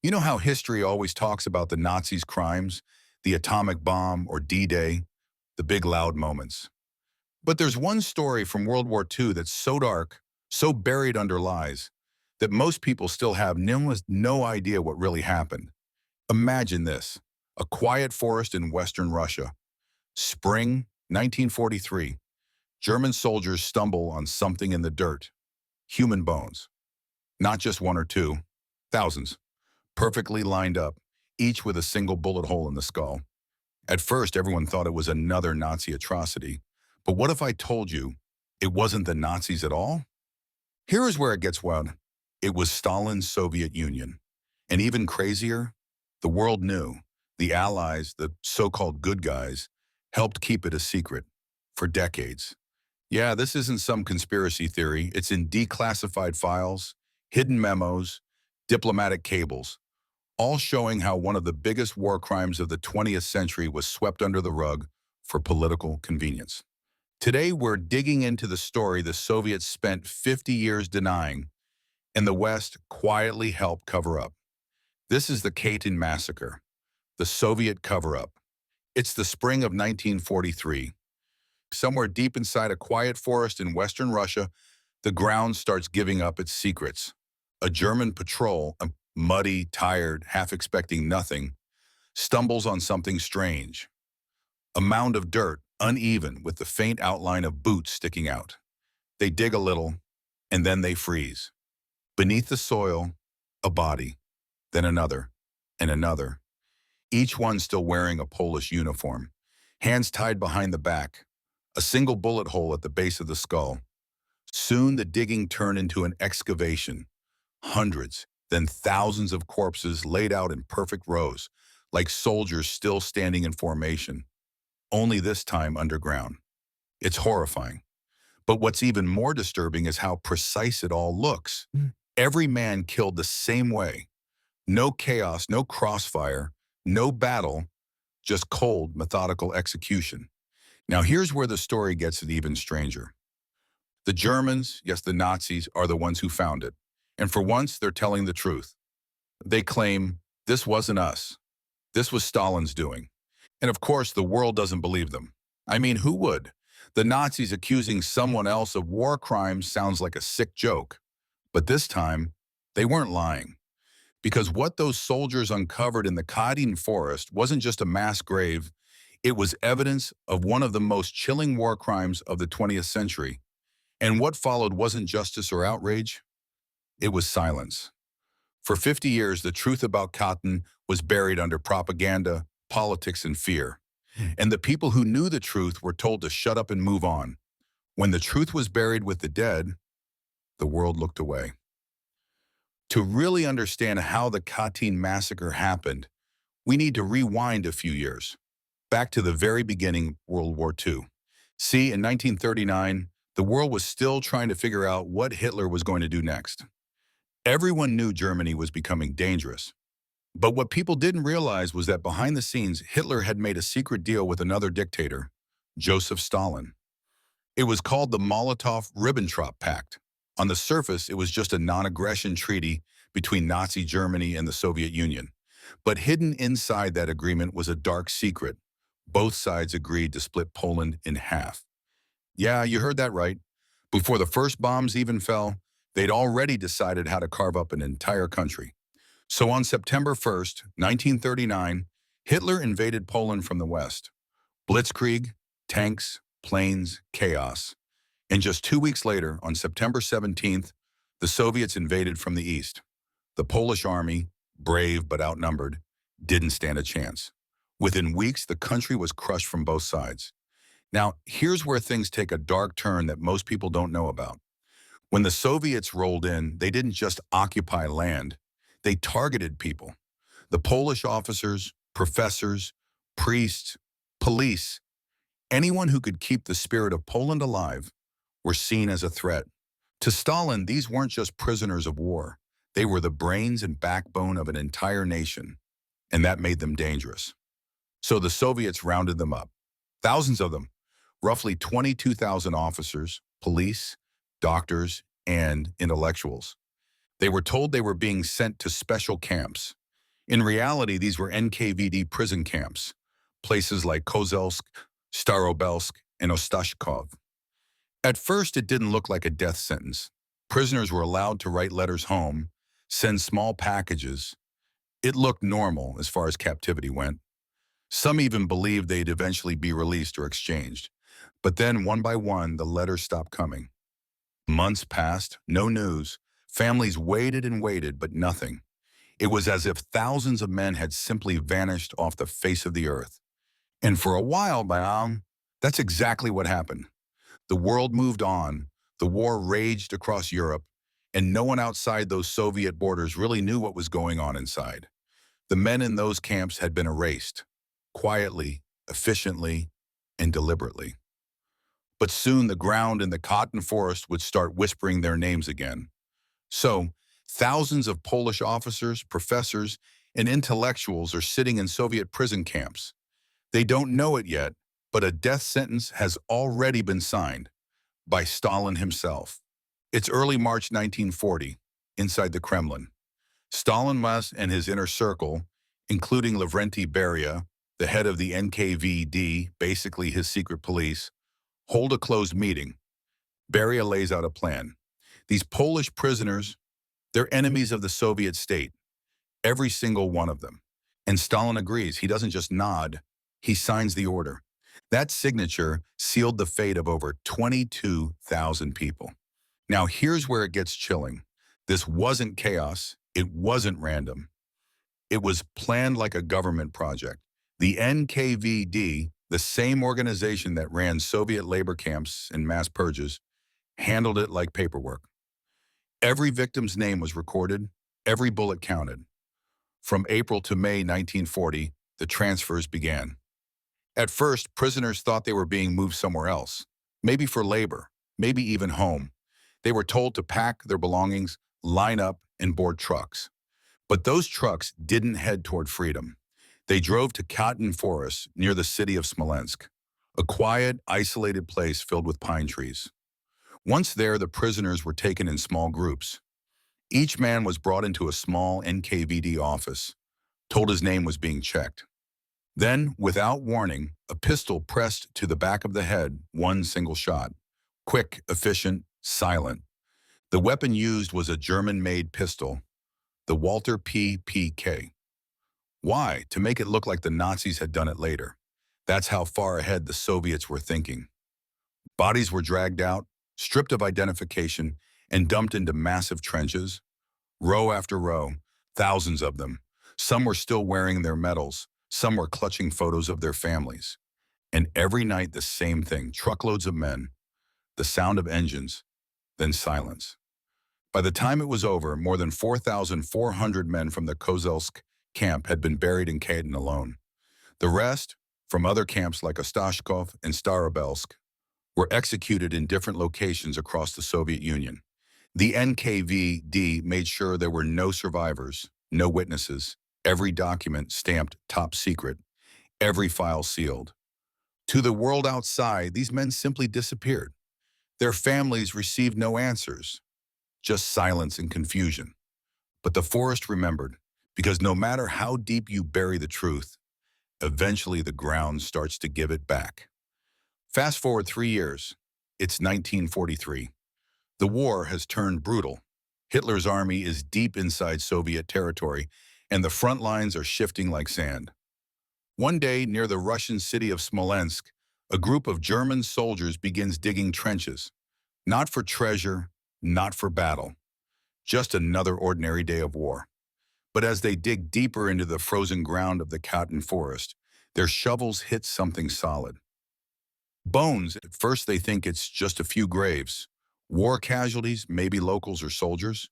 You know how history always talks about the Nazis' crimes, the atomic bomb or D-Day, the big loud moments. But there's one story from World War II that's so dark, so buried under lies, that most people still have no idea what really happened. Imagine this, a quiet forest in Western Russia. Spring 1943. German soldiers stumble on something in the dirt. Human bones. Not just one or two, thousands. Perfectly lined up, each with a single bullet hole in the skull. At first, everyone thought it was another Nazi atrocity. But what if I told you it wasn't the Nazis at all? Here is where it gets wild. It was Stalin's Soviet Union. And even crazier, the world knew. The Allies, the so-called good guys, helped keep it a secret for decades. Yeah, this isn't some conspiracy theory. It's in declassified files, hidden memos, diplomatic cables, all showing how one of the biggest war crimes of the 20th century was swept under the rug for political convenience. Today, we're digging into the story the Soviets spent 50 years denying, and the West quietly helped cover up. This is the Katyn Massacre, the Soviet cover-up. It's the spring of 1943. Somewhere deep inside a quiet forest in Western Russia, the ground starts giving up its secrets. A German patrol, muddy, tired, half expecting nothing, stumbles on something strange. A mound of dirt, uneven, with the faint outline of boots sticking out. They dig a little, and then they freeze. Beneath the soil, a body, then another, and another. Each one still wearing a Polish uniform, hands tied behind the back, a single bullet hole at the base of the skull. Soon the digging turned into an excavation. Hundreds, then thousands of corpses laid out in perfect rows, like soldiers still standing in formation, only this time underground. It's horrifying. But what's even more disturbing is how precise it all looks. Every man killed the same way. No chaos, no crossfire, no battle, just cold, methodical execution. Now here's where the story gets even stranger. The Germans, yes, the Nazis, are the ones who found it. And for once, they're telling the truth. They claim, this wasn't us. This was Stalin's doing. And of course, the world doesn't believe them. I mean, who would? The Nazis accusing someone else of war crimes sounds like a sick joke. But this time, they weren't lying. Because what those soldiers uncovered in the Katyn forest wasn't just a mass grave, it was evidence of one of the most chilling war crimes of the 20th century. And what followed wasn't justice or outrage, it was silence. For 50 years, the truth about Katyn was buried under propaganda, politics, and fear. And the people who knew the truth were told to shut up and move on. When the truth was buried with the dead, the world looked away. To really understand how the Katyn massacre happened, we need to rewind a few years, back to the very beginning, World War II. See, in 1939, the world was still trying to figure out what Hitler was going to do next. Everyone knew Germany was becoming dangerous. But what people didn't realize was that behind the scenes, Hitler had made a secret deal with another dictator, Joseph Stalin. It was called the Molotov-Ribbentrop Pact. On the surface, it was just a non-aggression treaty between Nazi Germany and the Soviet Union. But hidden inside that agreement was a dark secret. Both sides agreed to split Poland in half. Yeah, you heard that right. Before the first bombs even fell, they'd already decided how to carve up an entire country. So on September 1st, 1939, Hitler invaded Poland from the west. Blitzkrieg, tanks, planes, chaos. And just 2 weeks later, on September 17th, the Soviets invaded from the east. The Polish army, brave but outnumbered, didn't stand a chance. Within weeks, the country was crushed from both sides. Now, here's where things take a dark turn that most people don't know about. When the Soviets rolled in, they didn't just occupy land. They targeted people. The Polish officers, professors, priests, police, anyone who could keep the spirit of Poland alive were seen as a threat. To Stalin, these weren't just prisoners of war. They were the brains and backbone of an entire nation, and that made them dangerous. So the Soviets rounded them up. Thousands of them, roughly 22,000 officers, police, doctors, and intellectuals. They were told they were being sent to special camps. In reality, these were NKVD prison camps, places like Kozelsk, Starobelsk, and Ostashkov. At first, it didn't look like a death sentence. Prisoners were allowed to write letters home, send small packages. It looked normal as far as captivity went. Some even believed they'd eventually be released or exchanged. But then, one by one, the letters stopped coming. Months passed, no news. Families waited and waited, but nothing. It was as if thousands of men had simply vanished off the face of the earth. And for a while, that's exactly what happened. The world moved on, the war raged across Europe, and no one outside those Soviet borders really knew what was going on inside. The men in those camps had been erased, quietly, efficiently, and deliberately. But soon the ground in the cotton forest would start whispering their names again. So, thousands of Polish officers, professors, and intellectuals are sitting in Soviet prison camps. They don't know it yet, but a death sentence has already been signed by Stalin himself. It's early March 1940, inside the Kremlin. Stalin and his inner circle, including Lavrenti Beria, the head of the NKVD, basically his secret police, hold a closed meeting. Beria lays out a plan. These Polish prisoners, they're enemies of the Soviet state, every single one of them. And Stalin agrees. He doesn't just nod, he signs the order. That signature sealed the fate of over 22,000 people. Now here's where it gets chilling. This wasn't chaos, it wasn't random. It was planned like a government project. The NKVD, the same organization that ran Soviet labor camps and mass purges, handled it like paperwork. Every victim's name was recorded, every bullet counted. From April to May 1940, the transfers began. At first, prisoners thought they were being moved somewhere else, maybe for labor, maybe even home. They were told to pack their belongings, line up, and board trucks. But those trucks didn't head toward freedom. They drove to Katyn Forest near the city of Smolensk, a quiet, isolated place filled with pine trees. Once there, the prisoners were taken in small groups. Each man was brought into a small NKVD office, told his name was being checked. Then, without warning, a pistol pressed to the back of the head, one single shot. Quick, efficient, silent. The weapon used was a German-made pistol, the Walter PPK. Why? To make it look like the Nazis had done it later. That's how far ahead the Soviets were thinking. Bodies were dragged out, stripped of identification, and dumped into massive trenches. Row after row, thousands of them. Some were still wearing their medals, some were clutching photos of their families. And every night the same thing, truckloads of men, the sound of engines, then silence. By the time it was over, more than 4,400 men from the Kozelsk camp had been buried in Katyn alone. The rest, from other camps like Ostashkov and Starobelsk, were executed in different locations across the Soviet Union. The NKVD made sure there were no survivors, no witnesses, every document stamped top secret, every file sealed. To the world outside, these men simply disappeared. Their families received no answers, just silence and confusion. But the forest remembered, because no matter how deep you bury the truth, eventually the ground starts to give it back. Fast forward 3 years, it's 1943. The war has turned brutal. Hitler's army is deep inside Soviet territory, and the front lines are shifting like sand. One day, near the Russian city of Smolensk, a group of German soldiers begins digging trenches. Not for treasure, not for battle. Just another ordinary day of war. But as they dig deeper into the frozen ground of the Katyn forest, their shovels hit something solid. Bones. At first they think it's just a few graves. War casualties, maybe locals or soldiers.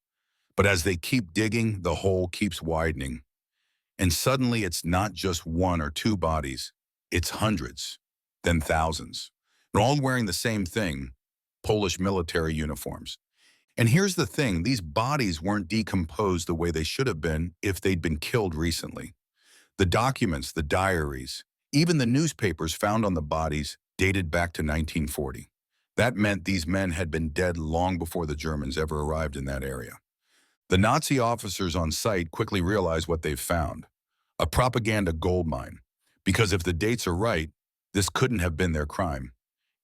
But as they keep digging, the hole keeps widening. And suddenly it's not just one or two bodies, it's hundreds, then thousands. And all wearing the same thing, Polish military uniforms. And here's the thing, these bodies weren't decomposed the way they should have been if they'd been killed recently. The documents, the diaries, even the newspapers found on the bodies dated back to 1940. That meant these men had been dead long before the Germans ever arrived in that area. The Nazi officers on site quickly realize what they've found: a propaganda goldmine. Because if the dates are right, this couldn't have been their crime.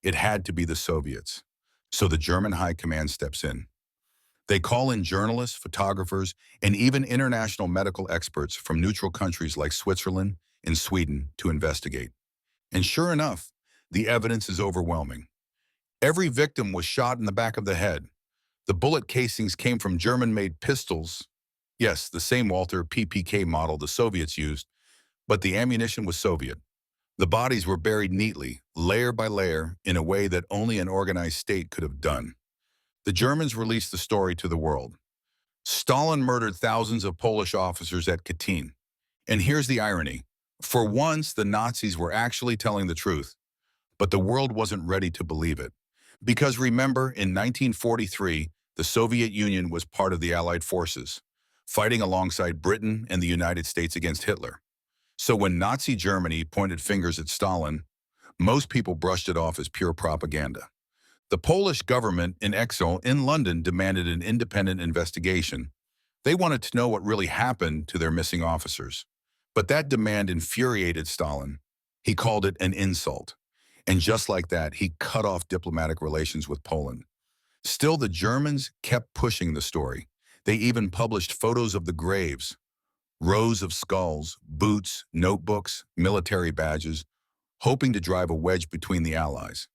It had to be the Soviets. So the German high command steps in. They call in journalists, photographers, and even international medical experts from neutral countries like Switzerland and Sweden to investigate. And sure enough, the evidence is overwhelming. Every victim was shot in the back of the head. The bullet casings came from German-made pistols. Yes, the same Walter PPK model the Soviets used, but the ammunition was Soviet. The bodies were buried neatly, layer by layer, in a way that only an organized state could have done. The Germans released the story to the world. Stalin murdered thousands of Polish officers at Katyn. And here's the irony. For once, the Nazis were actually telling the truth, but the world wasn't ready to believe it. Because remember, in 1943, the Soviet Union was part of the Allied forces, fighting alongside Britain and the United States against Hitler. So when Nazi Germany pointed fingers at Stalin, most people brushed it off as pure propaganda. The Polish government in exile in London demanded an independent investigation. They wanted to know what really happened to their missing officers. But that demand infuriated Stalin. He called it an insult. And just like that, he cut off diplomatic relations with Poland. Still, the Germans kept pushing the story. They even published photos of the graves, rows of skulls, boots, notebooks, military badges, hoping to drive a wedge between the Allies.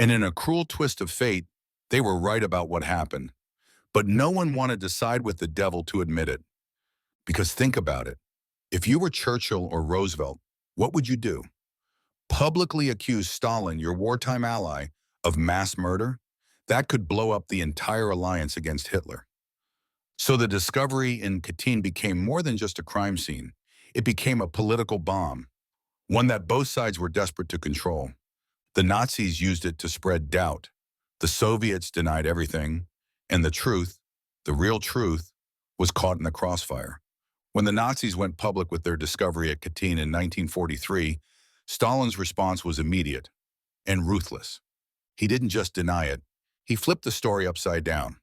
And in a cruel twist of fate, they were right about what happened. But no one wanted to side with the devil to admit it. Because think about it. If you were Churchill or Roosevelt, what would you do? Publicly accuse Stalin, your wartime ally, of mass murder? That could blow up the entire alliance against Hitler. So the discovery in Katyn became more than just a crime scene. It became a political bomb, one that both sides were desperate to control. The Nazis used it to spread doubt. The Soviets denied everything, and the truth, the real truth, was caught in the crossfire. When the Nazis went public with their discovery at Katyn in 1943, Stalin's response was immediate and ruthless. He didn't just deny it, he flipped the story upside down.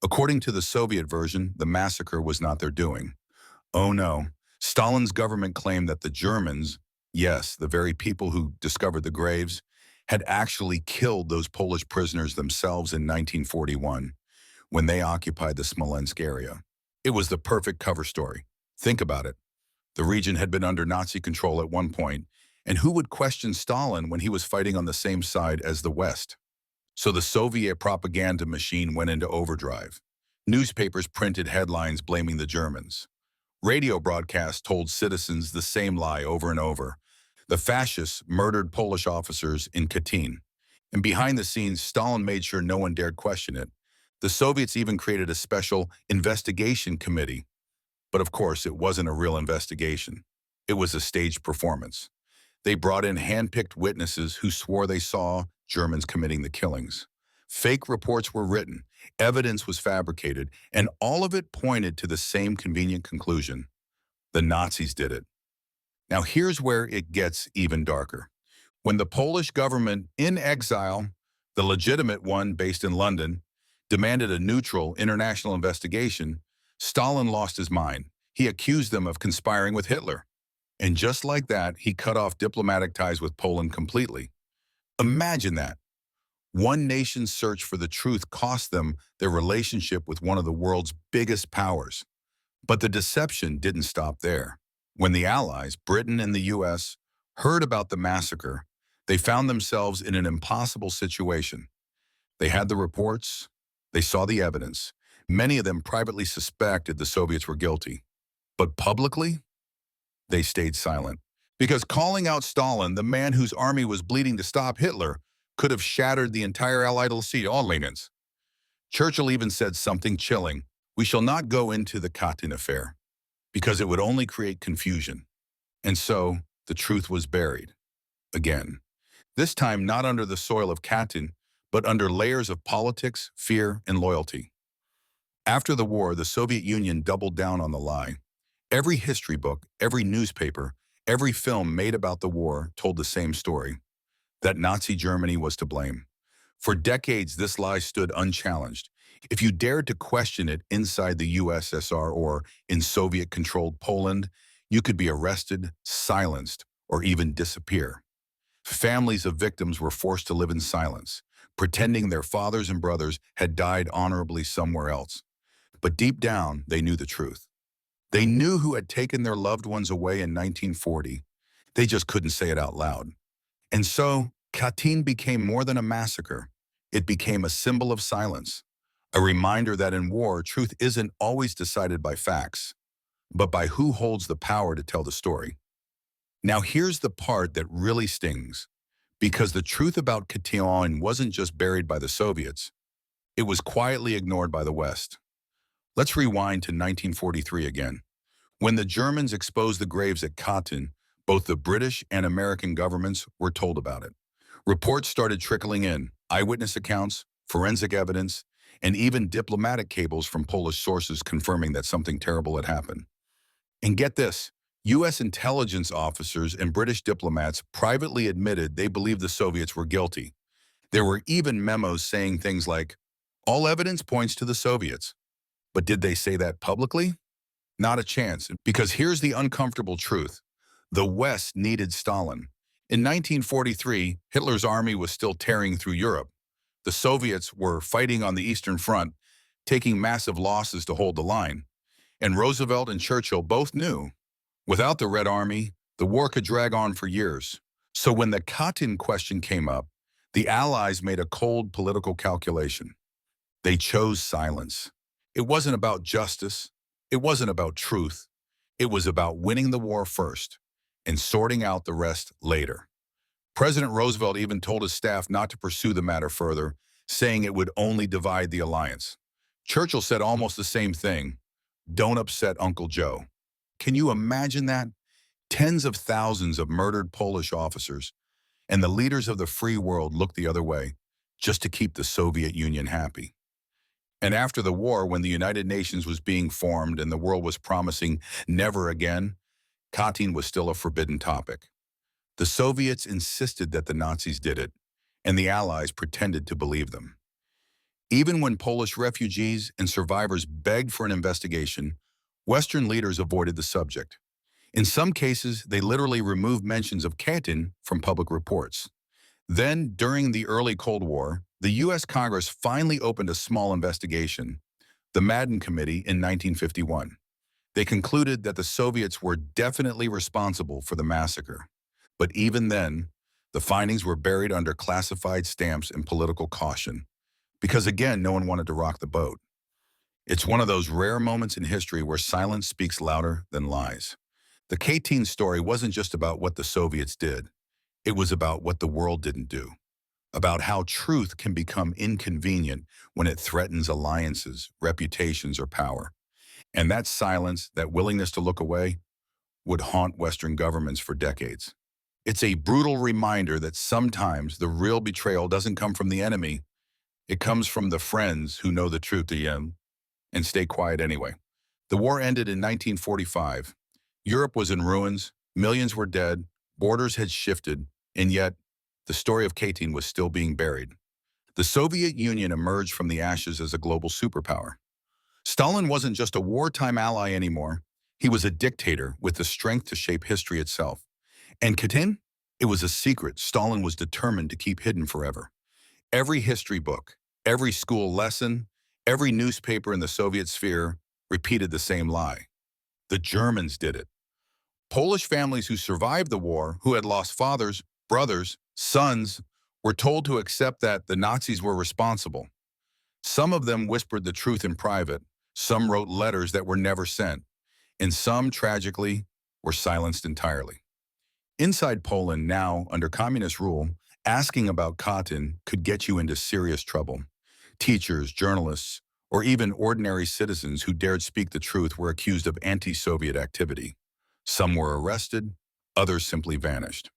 According to the Soviet version, the massacre was not their doing. Oh no, Stalin's government claimed that the Germans, yes, the very people who discovered the graves, had actually killed those Polish prisoners themselves in 1941 when they occupied the Smolensk area. It was the perfect cover story. Think about it. The region had been under Nazi control at one point, and who would question Stalin when he was fighting on the same side as the West? So the Soviet propaganda machine went into overdrive. Newspapers printed headlines blaming the Germans. Radio broadcasts told citizens the same lie over and over. The fascists murdered Polish officers in Katyn. And behind the scenes, Stalin made sure no one dared question it. The Soviets even created a special investigation committee. But of course, it wasn't a real investigation. It was a staged performance. They brought in hand-picked witnesses who swore they saw Germans committing the killings. Fake reports were written, evidence was fabricated, and all of it pointed to the same convenient conclusion. The Nazis did it. Now here's where it gets even darker. When the Polish government in exile, the legitimate one based in London, demanded a neutral international investigation, Stalin lost his mind. He accused them of conspiring with Hitler. And just like that, he cut off diplomatic ties with Poland completely. Imagine that. One nation's search for the truth cost them their relationship with one of the world's biggest powers. But the deception didn't stop there. When the Allies, Britain and the US, heard about the massacre, they found themselves in an impossible situation. They had the reports, they saw the evidence. Many of them privately suspected the Soviets were guilty. But publicly, they stayed silent. Because calling out Stalin, the man whose army was bleeding to stop Hitler, could have shattered the entire Allied alliance. Churchill even said something chilling: "We shall not go into the Katyn affair, because it would only create confusion." And so, the truth was buried. Again. This time not under the soil of Katyn, but under layers of politics, fear, and loyalty. After the war, the Soviet Union doubled down on the lie. Every history book, every newspaper, every film made about the war told the same story: that Nazi Germany was to blame. For decades, this lie stood unchallenged. If you dared to question it inside the USSR or in Soviet-controlled Poland, you could be arrested, silenced, or even disappear. Families of victims were forced to live in silence, pretending their fathers and brothers had died honorably somewhere else. But deep down, they knew the truth. They knew who had taken their loved ones away in 1940. They just couldn't say it out loud. And so, Katyn became more than a massacre. It became a symbol of silence, a reminder that in war, truth isn't always decided by facts, but by who holds the power to tell the story. Now here's the part that really stings, because the truth about Katyn wasn't just buried by the Soviets, it was quietly ignored by the West. Let's rewind to 1943 again. When the Germans exposed the graves at Katyn, both the British and American governments were told about it. Reports started trickling in, eyewitness accounts, forensic evidence, and even diplomatic cables from Polish sources confirming that something terrible had happened. And get this, U.S. intelligence officers and British diplomats privately admitted they believed the Soviets were guilty. There were even memos saying things like, "All evidence points to the Soviets." But did they say that publicly? Not a chance, because here's the uncomfortable truth. The West needed Stalin. In 1943, Hitler's army was still tearing through Europe. The Soviets were fighting on the Eastern Front, taking massive losses to hold the line. And Roosevelt and Churchill both knew, without the Red Army, the war could drag on for years. So when the Katyn question came up, the Allies made a cold political calculation. They chose silence. It wasn't about justice. It wasn't about truth. It was about winning the war first and sorting out the rest later. President Roosevelt even told his staff not to pursue the matter further, saying it would only divide the alliance. Churchill said almost the same thing. Don't upset Uncle Joe. Can you imagine that? Tens of thousands of murdered Polish officers, and the leaders of the free world looked the other way just to keep the Soviet Union happy. And after the war, when the United Nations was being formed and the world was promising never again, Katyn was still a forbidden topic. The Soviets insisted that the Nazis did it, and the Allies pretended to believe them. Even when Polish refugees and survivors begged for an investigation, Western leaders avoided the subject. In some cases, they literally removed mentions of Katyn from public reports. Then, during the early Cold War, the U.S. Congress finally opened a small investigation, the Madden Committee, in 1951. They concluded that the Soviets were definitely responsible for the massacre. But even then, the findings were buried under classified stamps and political caution, because again, no one wanted to rock the boat. It's one of those rare moments in history where silence speaks louder than lies. The Katyn story wasn't just about what the Soviets did. It was about what the world didn't do, about how truth can become inconvenient when it threatens alliances, reputations, or power. And that silence, that willingness to look away, would haunt Western governments for decades. It's a brutal reminder that sometimes the real betrayal doesn't come from the enemy. It comes from the friends who know the truth to you and stay quiet anyway. The war ended in 1945. Europe was in ruins, millions were dead, borders had shifted, and yet the story of Katyn was still being buried. The Soviet Union emerged from the ashes as a global superpower. Stalin wasn't just a wartime ally anymore. He was a dictator with the strength to shape history itself. And Katyn? It was a secret Stalin was determined to keep hidden forever. Every history book, every school lesson, every newspaper in the Soviet sphere repeated the same lie. The Germans did it. Polish families who survived the war, who had lost fathers, brothers, sons, were told to accept that the Nazis were responsible. Some of them whispered the truth in private, some wrote letters that were never sent, and some, tragically, were silenced entirely. Inside Poland now, under communist rule, asking about Katyn could get you into serious trouble. Teachers, journalists, or even ordinary citizens who dared speak the truth were accused of anti-Soviet activity. Some were arrested, others simply vanished.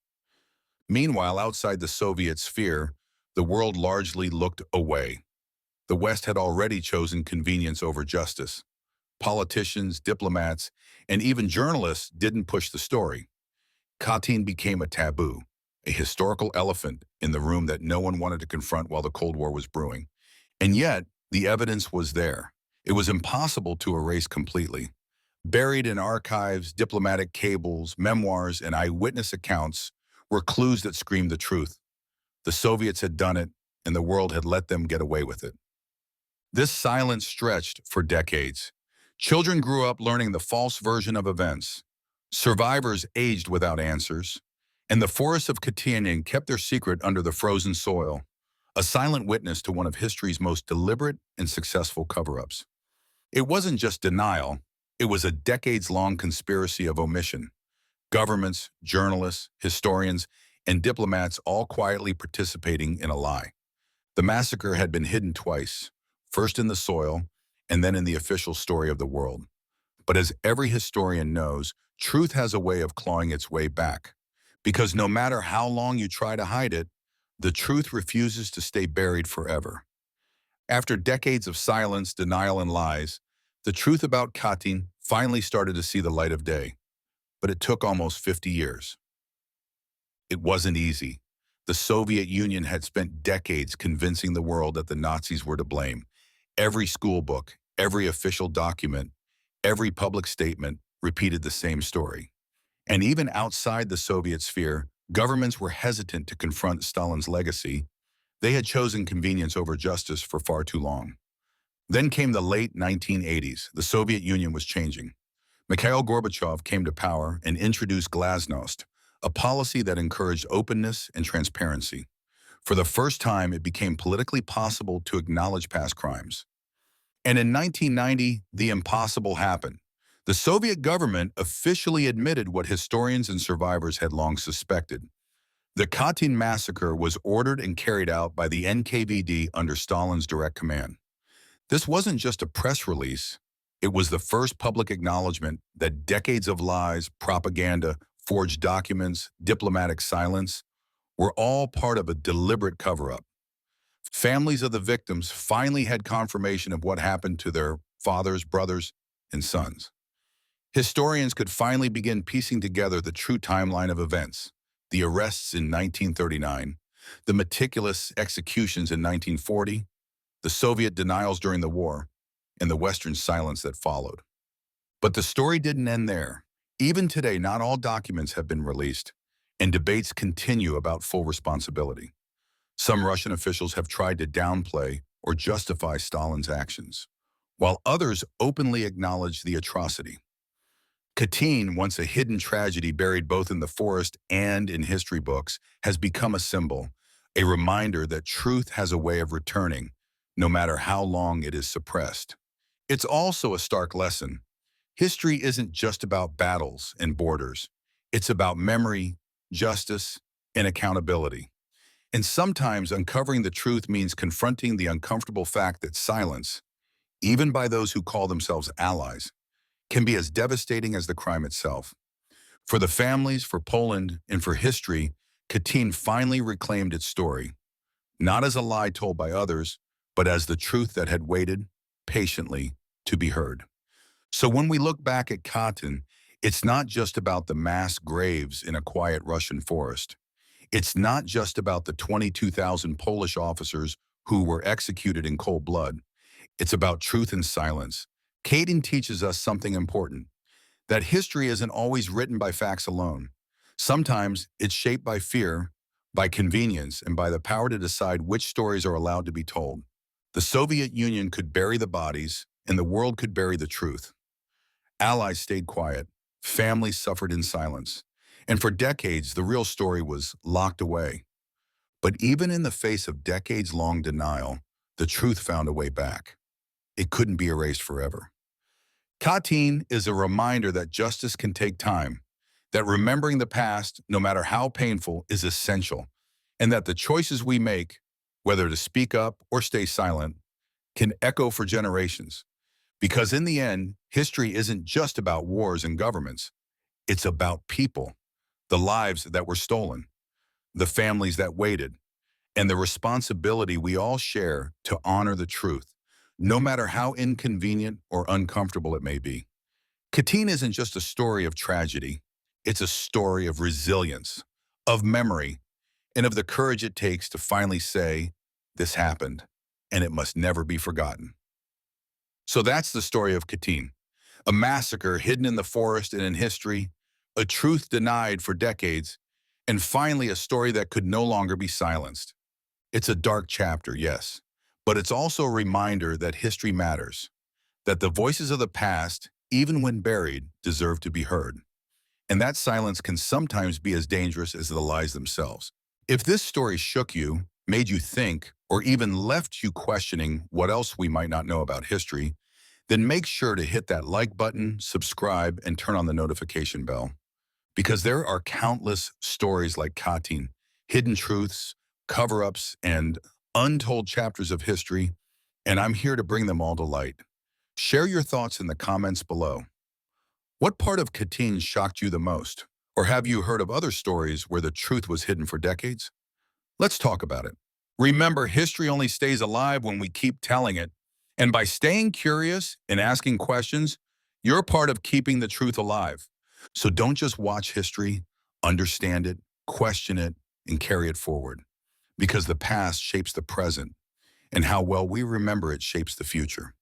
Meanwhile, outside the Soviet sphere, the world largely looked away. The West had already chosen convenience over justice. Politicians, diplomats, and even journalists didn't push the story. Katyn became a taboo. a historical elephant in the room that no one wanted to confront while the Cold War was brewing. And yet, the evidence was there. It was impossible to erase completely. Buried in archives, diplomatic cables, memoirs, and eyewitness accounts were clues that screamed the truth. The Soviets had done it, and the world had let them get away with it. This silence stretched for decades. Children grew up learning the false version of events. Survivors aged without answers. And the forests of Katyn kept their secret under the frozen soil, a silent witness to one of history's most deliberate and successful cover-ups. It wasn't just denial, it was a decades-long conspiracy of omission. Governments, journalists, historians, and diplomats all quietly participating in a lie. The massacre had been hidden twice, first in the soil and then in the official story of the world. But as every historian knows, truth has a way of clawing its way back. Because no matter how long you try to hide it, the truth refuses to stay buried forever. After decades of silence, denial, and lies, the truth about Katyn finally started to see the light of day. But it took almost 50 years. It wasn't easy. The Soviet Union had spent decades convincing the world that the Nazis were to blame. Every school book, every official document, every public statement repeated the same story. And even outside the Soviet sphere, governments were hesitant to confront Stalin's legacy. They had chosen convenience over justice for far too long. Then came the late 1980s. The Soviet Union was changing. Mikhail Gorbachev came to power and introduced glasnost, a policy that encouraged openness and transparency. For the first time, it became politically possible to acknowledge past crimes. And in 1990, the impossible happened. The Soviet government officially admitted what historians and survivors had long suspected. The Katyn Massacre was ordered and carried out by the NKVD under Stalin's direct command. This wasn't just a press release. It was the first public acknowledgement that decades of lies, propaganda, forged documents, diplomatic silence were all part of a deliberate cover-up. Families of the victims finally had confirmation of what happened to their fathers, brothers, and sons. Historians could finally begin piecing together the true timeline of events: the arrests in 1939, the meticulous executions in 1940, the Soviet denials during the war, and the Western silence that followed. But the story didn't end there. Even today, not all documents have been released, and debates continue about full responsibility. Some Russian officials have tried to downplay or justify Stalin's actions, while others openly acknowledge the atrocity. Katyn, once a hidden tragedy buried both in the forest and in history books, has become a symbol, a reminder that truth has a way of returning, no matter how long it is suppressed. It's also a stark lesson. History isn't just about battles and borders. It's about memory, justice, and accountability. And sometimes uncovering the truth means confronting the uncomfortable fact that silence, even by those who call themselves allies, can be as devastating as the crime itself. For the families, for Poland, and for history, Katyn finally reclaimed its story, not as a lie told by others, but as the truth that had waited patiently to be heard. So when we look back at Katyn, it's not just about the mass graves in a quiet Russian forest. It's not just about the 22,000 Polish officers who were executed in cold blood. It's about truth and silence. Katyn teaches us something important, that history isn't always written by facts alone. Sometimes it's shaped by fear, by convenience, and by the power to decide which stories are allowed to be told. The Soviet Union could bury the bodies, and the world could bury the truth. Allies stayed quiet. Families suffered in silence. And for decades, the real story was locked away. But even in the face of decades-long denial, the truth found a way back. It couldn't be erased forever. Katyn is a reminder that justice can take time, that remembering the past, no matter how painful, is essential, and that the choices we make, whether to speak up or stay silent, can echo for generations. Because in the end, history isn't just about wars and governments. It's about people, the lives that were stolen, the families that waited, and the responsibility we all share to honor the truth, no matter how inconvenient or uncomfortable it may be. Katyn isn't just a story of tragedy. It's a story of resilience, of memory, and of the courage it takes to finally say, this happened, and it must never be forgotten. So that's the story of Katyn, a massacre hidden in the forest and in history, a truth denied for decades, and finally a story that could no longer be silenced. It's a dark chapter, yes, but it's also a reminder that history matters, that the voices of the past, even when buried, deserve to be heard. And that silence can sometimes be as dangerous as the lies themselves. If this story shook you, made you think, or even left you questioning what else we might not know about history, then make sure to hit that like button, subscribe, and turn on the notification bell. Because there are countless stories like Katyn, hidden truths, cover-ups, and untold chapters of history, and I'm here to bring them all to light. Share your thoughts in the comments below. What part of Katyn shocked you the most? Or have you heard of other stories where the truth was hidden for decades? Let's talk about it. Remember, history only stays alive when we keep telling it. And by staying curious and asking questions, you're part of keeping the truth alive. So don't just watch history, understand it, question it, and carry it forward. Because the past shapes the present, and how well we remember it shapes the future.